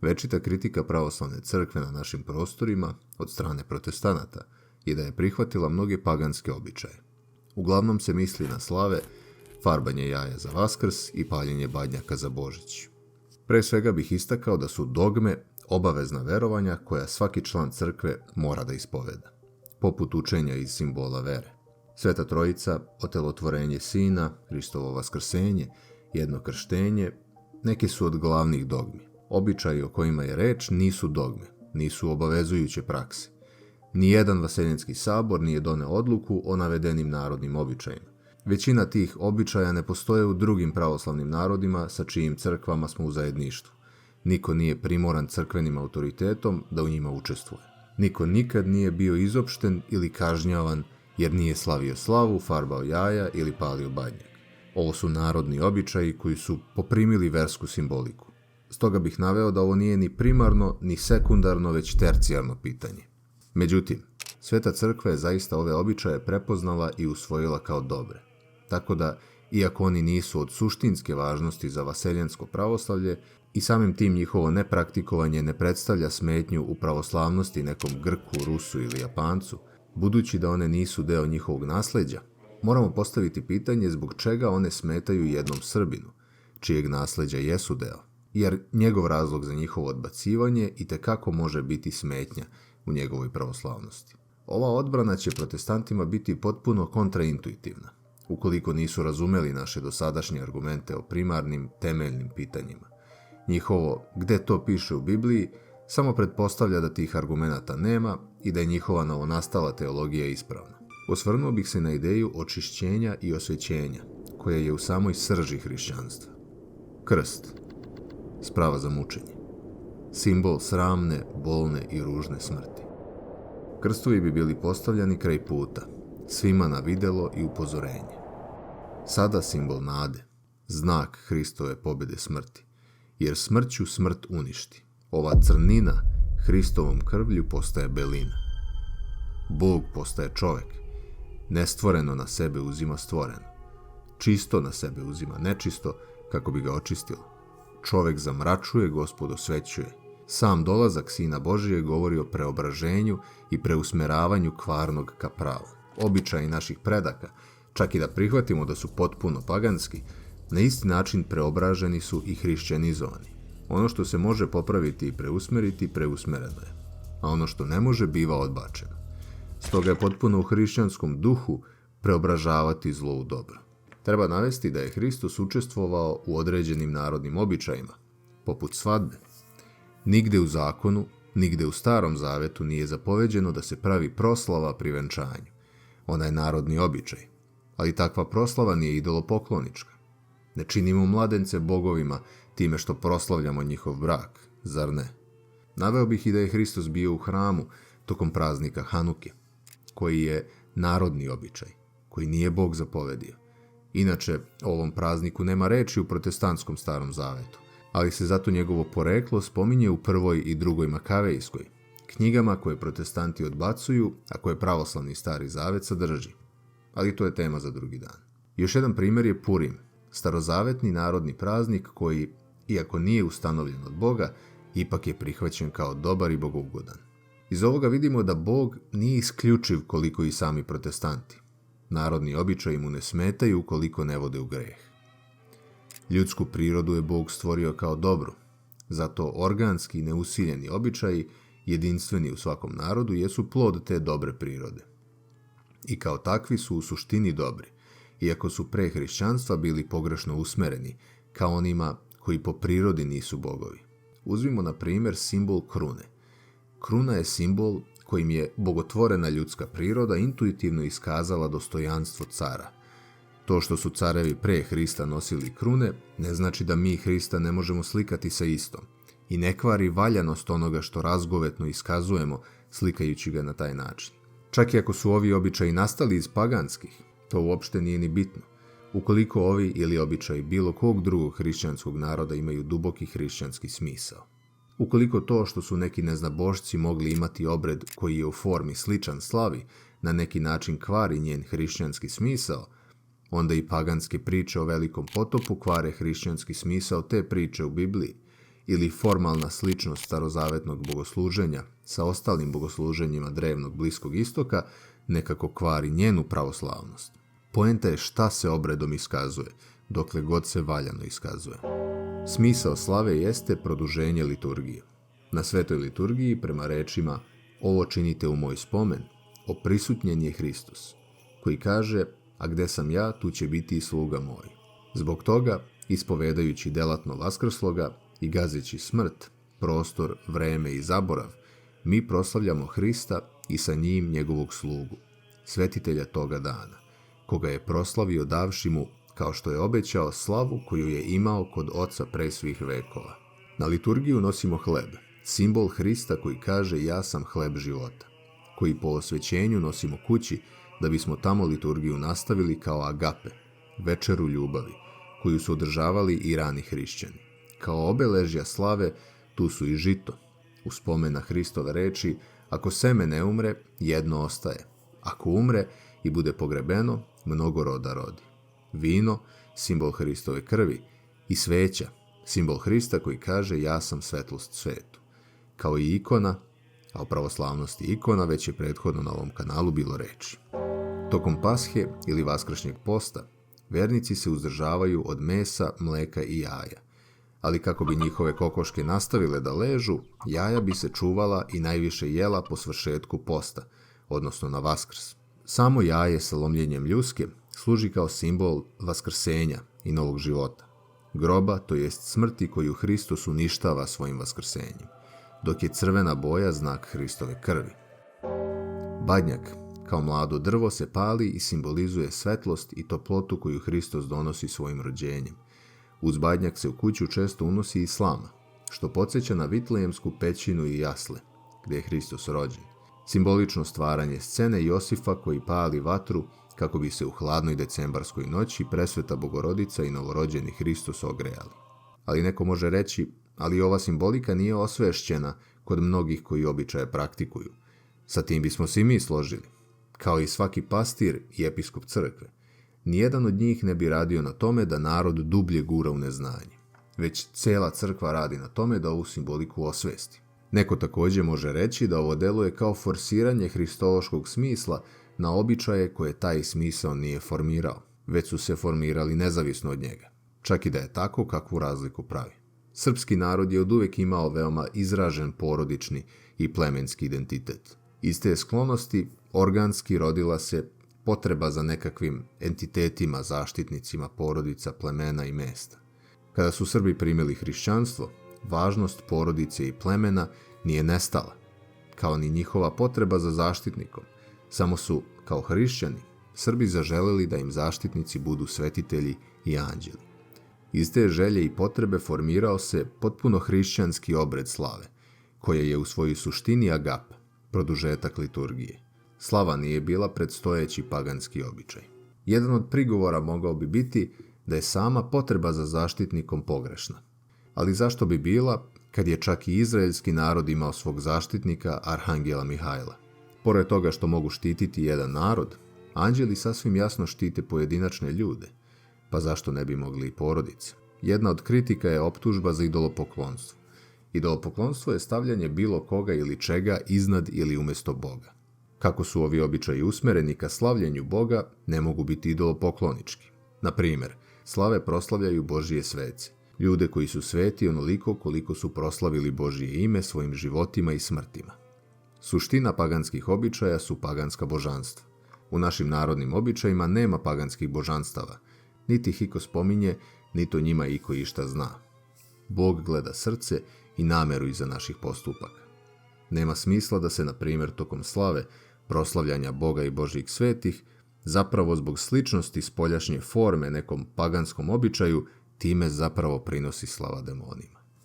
Večita kritika pravoslavne crkve na našim prostorima od strane protestanata je da je prihvatila mnoge paganske običaje. Uglavnom se misli na slave, farbanje jaja za Vaskrs i paljenje badnjaka za Božić. Pre svega bih istakao da su dogme obavezna verovanja koja svaki član crkve mora da ispoveda, poput učenja iz simbola vere. Sveta Trojica, otelotvorenje Sina, Hristovo vaskrsenje, jedno krštenje, neki su od glavnih dogmi. Običaji o kojima je reč nisu dogme, nisu obavezujuće prakse. Nijedan vaseljenski sabor nije doneo odluku o navedenim narodnim običajima. Većina tih običaja ne postoje u drugim pravoslavnim narodima sa čijim crkvama smo u zajedništvu. Niko nije primoran crkvenim autoritetom da u njima učestvuje. Niko nikad nije bio izopšten ili kažnjavan jer nije slavio slavu, farbao jaja ili palio badnjak. Ovo su narodni običaji koji su poprimili versku simboliku. Stoga bih naveo da ovo nije ni primarno, ni sekundarno, već tercijarno pitanje. Međutim, Sveta crkva je zaista ove običaje prepoznala i usvojila kao dobre. Tako da, iako oni nisu od suštinske važnosti za vaseljensko pravoslavlje, i samim tim njihovo nepraktikovanje ne predstavlja smetnju u pravoslavnosti nekom Grku, Rusu ili Japancu, budući da one nisu deo njihovog nasleđa, moramo postaviti pitanje zbog čega one smetaju jednom Srbinu, čijeg nasleđa jesu deo, jer njegov razlog za njihovo odbacivanje itekako može biti smetnja u njegovoj pravoslavnosti. Ova odbrana će protestantima biti potpuno kontraintuitivna, ukoliko nisu razumeli naše dosadašnje argumente o primarnim, temeljnim pitanjima. Njihovo gde to piše u Bibliji samo pretpostavlja da tih argumenata nema i da je njihova novonastala teologija ispravna. Osvrnuo bih se na ideju očišćenja i osvećenja, koja je u samoj srži hrišćanstva. Krst, sprava za mučenje, simbol sramne, bolne i ružne smrti. Krstovi bi bili postavljani kraj puta, svima na videlo i upozorenje. Sada simbol nade, znak Hristove pobjede smrti, jer smrću smrt uništi. Ova crnina Hristovom krvlju postaje belina. Bog postaje čovek, nestvoreno na sebe uzima stvoreno, čisto na sebe uzima nečisto kako bi ga očistilo. Čovek zamračuje, Gospod osvećuje. Sam dolazak Sina Božije govori o preobraženju i preusmeravanju kvarnog ka pravu. Običaji naših predaka, čak i da prihvatimo da su potpuno paganski, na isti način preobraženi su i hrišćanizovani. Ono što se može popraviti i preusmeriti, preusmereno je, a ono što ne može biva odbačeno. Stoga je potpuno u hrišćanskom duhu preobražavati zlo u dobro. Treba navesti da je Hristos učestvovao u određenim narodnim običajima, poput svadbe. Nigde u zakonu, nigde u Starom zavetu nije zapoveđeno da se pravi proslava pri venčanju. Ona je narodni običaj, ali takva proslava nije idolopoklonička. Ne činimo mladence bogovima time što proslavljamo njihov brak, zar ne? Naveo bih i da je Hristos bio u hramu tokom praznika Hanuke, koji je narodni običaj, koji nije Bog zapovedio. Inače, o ovom prazniku nema reči u protestantskom Starom zavetu, ali se zato njegovo poreklo spominje u prvoj i drugoj Makavejskoj, knjigama koje protestanti odbacuju, a koje pravoslavni Stari zavet sadrži. Ali to je tema za drugi dan. Još jedan primjer je Purim, starozavetni narodni praznik koji, iako nije ustanovljen od Boga, ipak je prihvaćen kao dobar i bogougodan. Iz ovoga vidimo da Bog nije isključiv koliko i sami protestanti. Narodni običaji mu ne smetaju ukoliko ne vode u greh. Ljudsku prirodu je Bog stvorio kao dobru, zato organski neusiljeni običaji, jedinstveni u svakom narodu, jesu plod te dobre prirode. I kao takvi su u suštini dobri, iako su pre hrišćanstva bili pogrešno usmereni, kao onima koji po prirodi nisu bogovi. Uzmimo na primjer simbol krune. Kruna je simbol kojim je bogotvorena ljudska priroda intuitivno iskazala dostojanstvo cara. To što su carevi pre Hrista nosili krune, ne znači da mi Hrista ne možemo slikati sa istom i ne kvari valjanost onoga što razgovetno iskazujemo slikajući ga na taj način. Čak i ako su ovi običaji nastali iz paganskih, to uopšte nije ni bitno. Ukoliko ovi ili običaji bilo kog drugog hrišćanskog naroda imaju duboki hrišćanski smisao. Ukoliko to što su neki neznabošci mogli imati obred koji je u formi sličan slavi, na neki način kvari njen hrišćanski smisao, onda i paganske priče o velikom potopu kvare hrišćanski smisao te priče u Bibliji, ili formalna sličnost starozavetnog bogosluženja sa ostalim bogosluženjima drevnog Bliskog istoka nekako kvari njenu pravoslavnost. Poenta je šta se obredom iskazuje, dokle god se valjano iskazuje. Smisao slave jeste produženje liturgije. Na svetoj liturgiji, prema rečima "Ovo činite u moj spomen", oprisutnjen je Hristos, koji kaže: "A gde sam ja, tu će biti i sluga moj." Zbog toga, ispovedajući delatno vaskrsloga i gazeći smrt, prostor, vreme i zaborav, mi proslavljamo Hrista i sa njim njegovog slugu, svetitelja toga dana, koga je proslavio davši mu, kao što je obećao, slavu koju je imao kod Oca pre svih vekova. Na liturgiju nosimo hleb, simbol Hrista koji kaže "Ja sam hleb života", koji po osvećenju nosimo kući da bismo tamo liturgiju nastavili kao agape, večeru ljubavi, koju su održavali i rani hrišćani. Kao obeležja slave tu su i žito, u spomen na Hristove reči: "Ako seme ne umre, jedno ostaje. Ako umre i bude pogrebeno, mnogo roda rodi." Vino, simbol Hristove krvi, i sveća, simbol Hrista koji kaže "Ja sam svetlost svetu." Kao i ikona, a o pravoslavnosti ikona već je prethodno na ovom kanalu bilo reči. Tokom Pashe ili Vaskršnjeg posta, vernici se uzdržavaju od mesa, mleka i jaja. Ali kako bi njihove kokoške nastavile da ležu, jaja bi se čuvala i najviše jela po svršetku posta, odnosno na Vaskrs. Samo jaje sa lomljenjem ljuske služi kao simbol vaskrsenja i novog života. Groba, to jest smrti koju Hristos uništava svojim vaskrsenjem, dok je crvena boja znak Hristove krvi. Badnjak, kao mlado drvo, se pali i simbolizuje svetlost i toplotu koju Hristos donosi svojim rođenjem. Uz badnjak se u kuću često unosi i slama, što podsjeća na Vitlejemsku pećinu i jasle, gdje je Hristos rođen. Simbolično stvaranje scene Josifa koji pali vatru kako bi se u hladnoj decembarskoj noći presveta Bogorodica i novorođeni Hristos ogrejali. Ali neko može reći: "Ali ova simbolika nije osvešćena kod mnogih koji običaje praktikuju." Sa tim bismo se i mi složili. Kao i svaki pastir i episkop crkve, nijedan od njih ne bi radio na tome da narod dublje gura u neznanje, već cela crkva radi na tome da ovu simboliku osvesti. Neko također može reći da ovo deluje kao forsiranje hristološkog smisla na običaje koje taj smisao nije formirao, već su se formirali nezavisno od njega, čak i da je tako kakvu razliku pravi. Srpski narod je oduvek imao veoma izražen porodični i plemenski identitet. Iz te sklonosti organski rodila se potreba za nekakvim entitetima, zaštitnicima porodica, plemena i mesta. Kada su Srbi primili hrišćanstvo, važnost porodice i plemena nije nestala, kao ni njihova potreba za zaštitnikom. Samo su, kao hrišćani, Srbi zaželeli da im zaštitnici budu svetitelji i anđeli. Iz te želje i potrebe formirao se potpuno hrišćanski obred slave, koja je u svojoj suštini agap, produžetak liturgije. Slava nije bila predstojeći paganski običaj. Jedan od prigovora mogao bi biti da je sama potreba za zaštitnikom pogrešna. Ali zašto bi bila, kad je čak i izraelski narod imao svog zaštitnika, arhangela Mihajla? Pored toga što mogu štititi jedan narod, anđeli sasvim jasno štite pojedinačne ljude, pa zašto ne bi mogli i porodice? Jedna od kritika je optužba za idolopoklonstvo. Idolopoklonstvo je stavljanje bilo koga ili čega iznad ili umjesto Boga. Kako su ovi običaji usmereni ka slavljenju Boga, ne mogu biti idolopoklonički. Na primjer, slave proslavljaju Božije svece, ljude koji su sveti onoliko koliko su proslavili Božije ime svojim životima i smrtima. Suština paganskih običaja su paganska božanstva. U našim narodnim običajima nema paganskih božanstava, niti ih iko spominje, niti o njima iko išta zna. Bog gleda srce i nameru iza naših postupaka. Nema smisla da se, na primjer, tokom slave, proslavljanja Boga i Božjih svetih, zapravo zbog sličnosti spoljašnje forme nekom paganskom običaju, time zapravo prinosi slava demonima.